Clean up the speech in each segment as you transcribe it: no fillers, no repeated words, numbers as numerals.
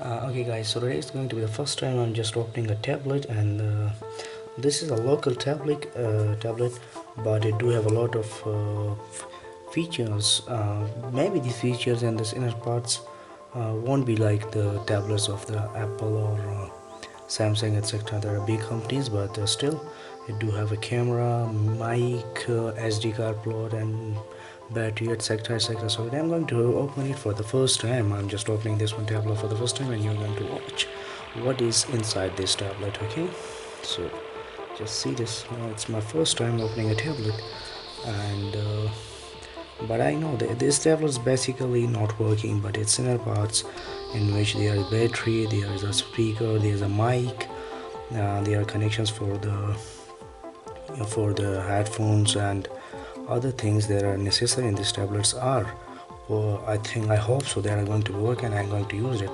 Okay guys, so today is going to be the first time I'm just opening a tablet, and this is a local tablet, but it do have a lot of features. Maybe the features and this inner parts won't be like the tablets of the Apple or Samsung, etc. There are big companies, but still it do have a camera, mic, SD card plot, and battery, etc, etc. So I'm going to open it for the first time. I'm just opening this one tablet for the first time, and you're going to watch what is inside this tablet. Okay, so just see this. It's my first time opening a tablet, and but I know that this tablet is basically not working, but it's inner parts in which there is battery, there is a speaker, there is a mic, there are connections for the headphones and other things that are necessary in these tablets are, well, I hope so, they are going to work and I'm going to use it.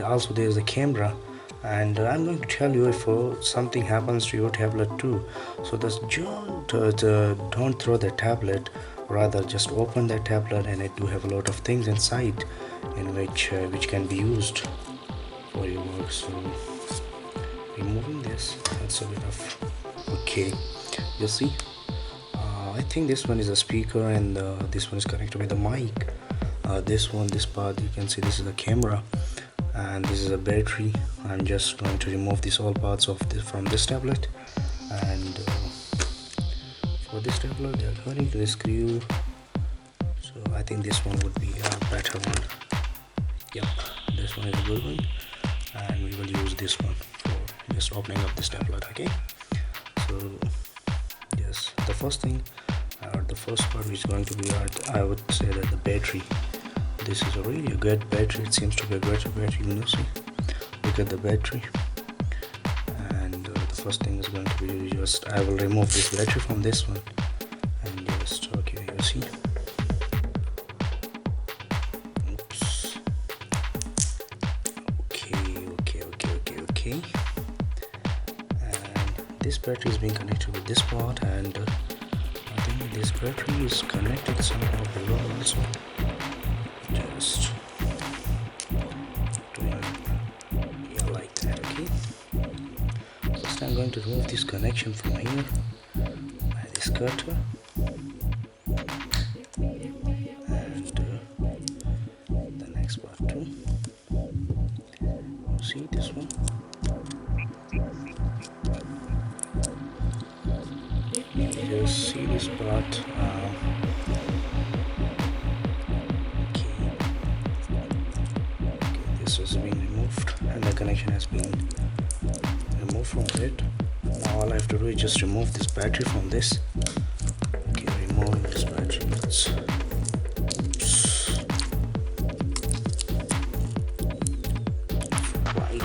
Also there is a camera, and I'm going to tell you if something happens to your tablet too. So just don't throw the tablet, rather just open the tablet, and it do have a lot of things inside in which can be used for your work. So removing this, that's a bit of okay. You see, I think this one is a speaker, and this one is connected with the mic. This part, you can see this is a camera, and this is a battery. I'm just going to remove these all parts of this from this tablet, and for this tablet, they are according to the screw. So I think this one would be a better one. Yep, this one is a good one, and we will use this one for just opening up this tablet. Okay, so yes, the first thing, or the first part is going to be, I would say that the battery. This is a really good battery. It seems to be a great battery. You know, see, look at the battery. And the first thing is going to be just, I will remove this battery from this one, and just okay, you see. Oops. Okay. And this battery is being connected with this part, and I think this battery is connected somehow below also. Just doing, yeah, like that. Okay, first I'm going to remove this connection from here by this cutter, and the next part too. See this one. Just see this part. This is being removed, and the connection has been removed from it. Now all I have to do is just remove this battery from this. Okay, removing this battery. Oops. Right.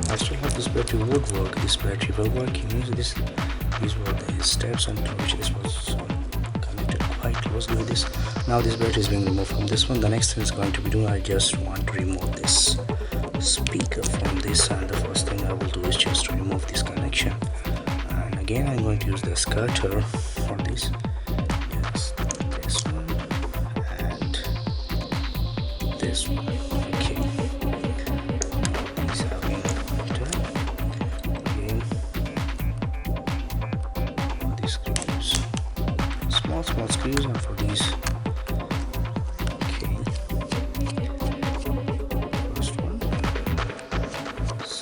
I still hope this battery would work. This battery will work. These were the steps until which this was connected quite closely with this. Now this battery is being removed from this one. The next thing is going to be doing, I just want to remove this speaker from this, and the first thing I will do is just to remove this connection. And again, I'm going to use the cutter for this. Yes, this one and this one. Okay. These have been done. Again, these screws, small screws are for these. Okay. First one, second, and oops.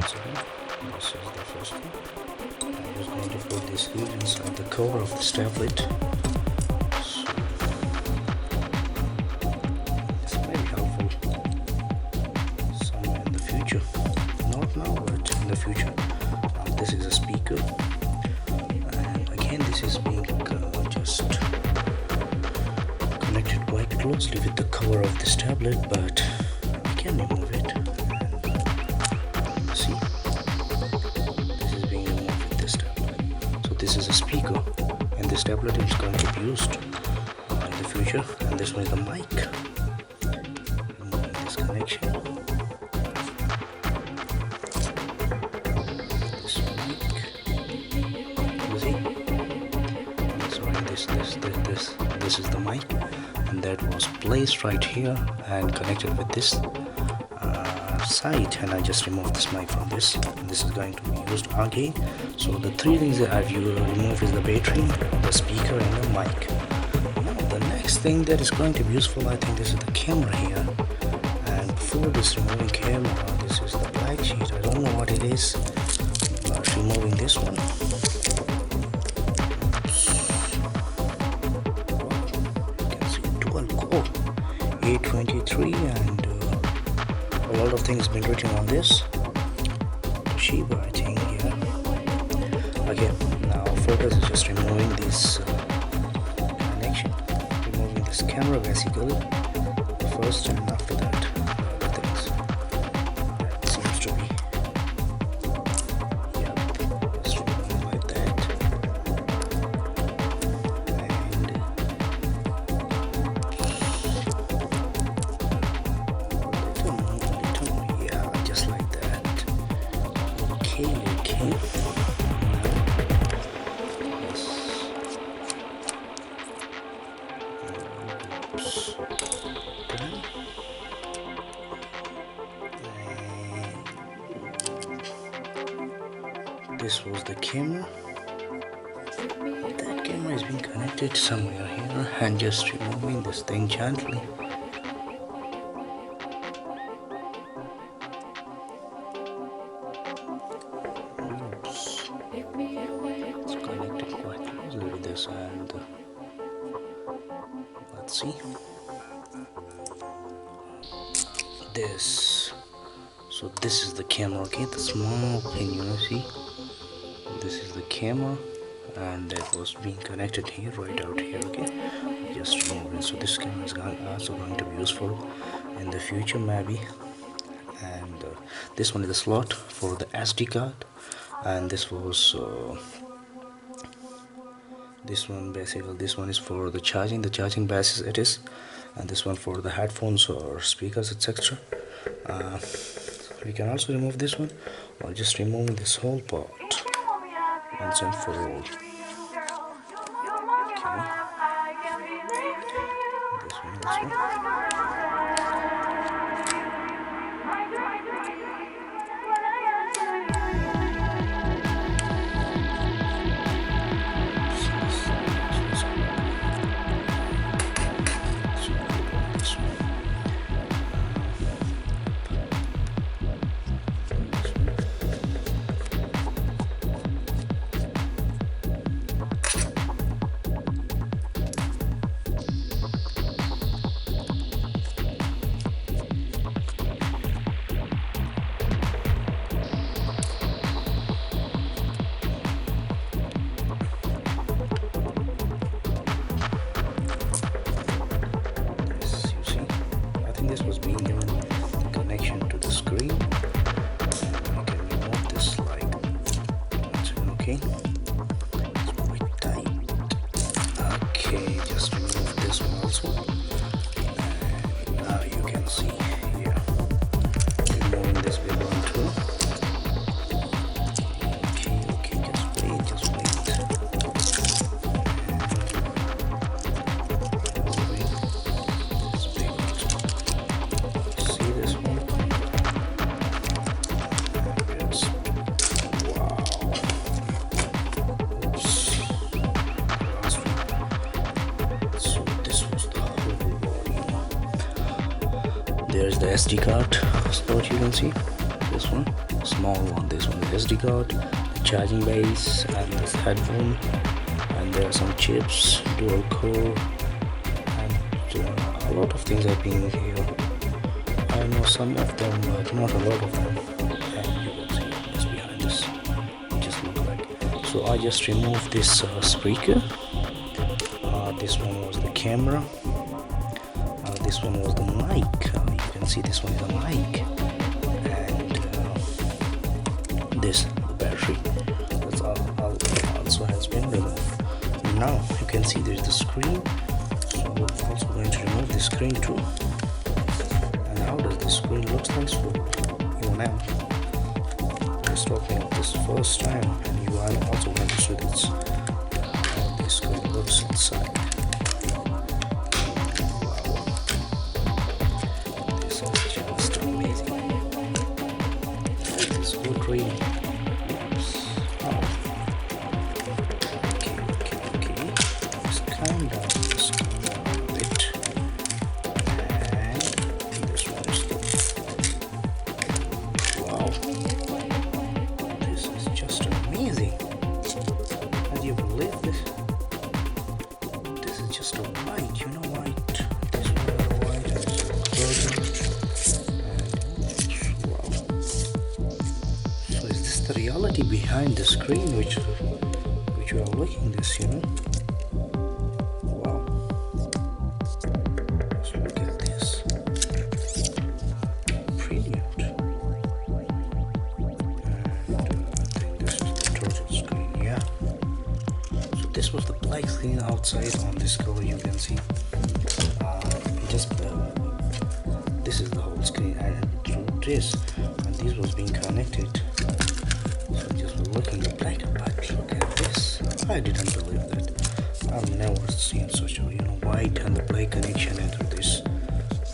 Sorry, this is the first one. I'm just going to put this screw inside the cover of this tablet. So, this may be helpful somewhere in the future. Not now, but in the future. This is a speaker, and again this is being just connected quite closely with the cover of this tablet, but I can remove it. And see, this is being removed with this tablet. So this is a speaker, and this tablet is going to be used in the future. And this one is the mic. Removing this connection. This mic. You see? Sorry, this is the mic, and that was placed right here and connected with this side, and I just removed this mic from this, and this is going to be used again. So the three things that I've removed is the battery, the speaker, and the mic. Now the next thing that is going to be useful, I think this is the camera here. And before this removing camera, this is the black sheet. I don't know what it is, but removing this one. You can see dual core 823, and a lot of things been written on this. Toshiba, I think, yeah. Okay, now focus is just removing this connection, removing this camera basically first, and after that other things. That seems to be, yeah, just remove like that. And yeah, just like that. Okay. Yes. Oops. Done. And this was the camera. That camera is being connected somewhere here, and just removing this thing gently. Oops. It's connected quite closely with this, and let's see this. So this is the camera, okay, the small thing, you know, see, this is the camera, and that was being connected here, right out here, okay. Just remove it. So this camera is also going to be useful in the future maybe. And this one is the slot for the SD card, and this was this one basically, this one is for the charging basis it is, and this one for the headphones or speakers, etc. We can also remove this one, or just removing this whole part once and for all. Okay. This one also. This was being given connection to the screen. I can remove this like that. Okay, it's quite tight. Okay, just remove this one also. And now you can see here, removing this big one too. Okay, just wait. There's the SD card slot, you can see this one, small one, this one is SD card, the charging base, and this headphone, and there are some chips, dual core, and a lot of things are being here. I know some of them, but not a lot of them. And you can see just behind this, it just looks like So I just removed this speaker. This one was the camera. This one was the mic. You can see this one is a mic, and this the battery. That's all also has been removed. Now you can see there's the screen. So we're also going to remove the screen too. And how does the screen looks like? So you now just opening this first time, and you are also going to see this how the screen looks inside. Really. Oh. Okay. Just calm down a bit. And this one's wow. This is just amazing. Can you believe this? This is just a white, white. This is white and the reality behind the screen which you are looking this, wow. So look at this, brilliant. And I think this is the total screen. Yeah, so this was the black screen outside. On this cover you can see this is the whole screen, and through this, and this was being connected. Looking at black and white. Look at this. I didn't believe that. I've never seen such a white and the black connection, and through this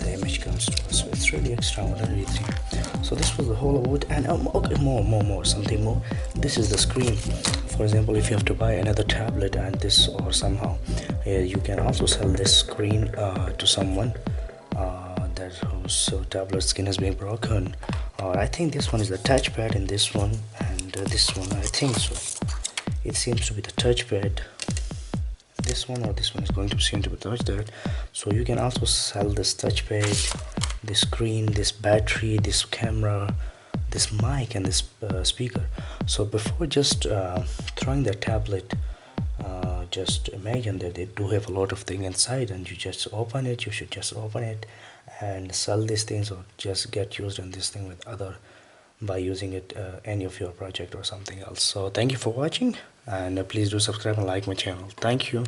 the image comes to us. So it's really extraordinary thing. So this was the whole of it. And okay, more something more. This is the screen. For example, if you have to buy another tablet and this, or somehow you can also sell this screen to someone that whose tablet screen has been broken. I think this one is the touchpad in this one, and this one, I think so. It seems to be the touchpad. This one or this one is going to seem to be touchpad. So you can also sell this touchpad, this screen, this battery, this camera, this mic, and this speaker. So before just throwing the tablet, just imagine that they do have a lot of things inside, and you just open it. You should just open it and sell these things, or just get used on this thing with other by using it any of your project or something else. So thank you for watching, and please do subscribe and like my channel. Thank you.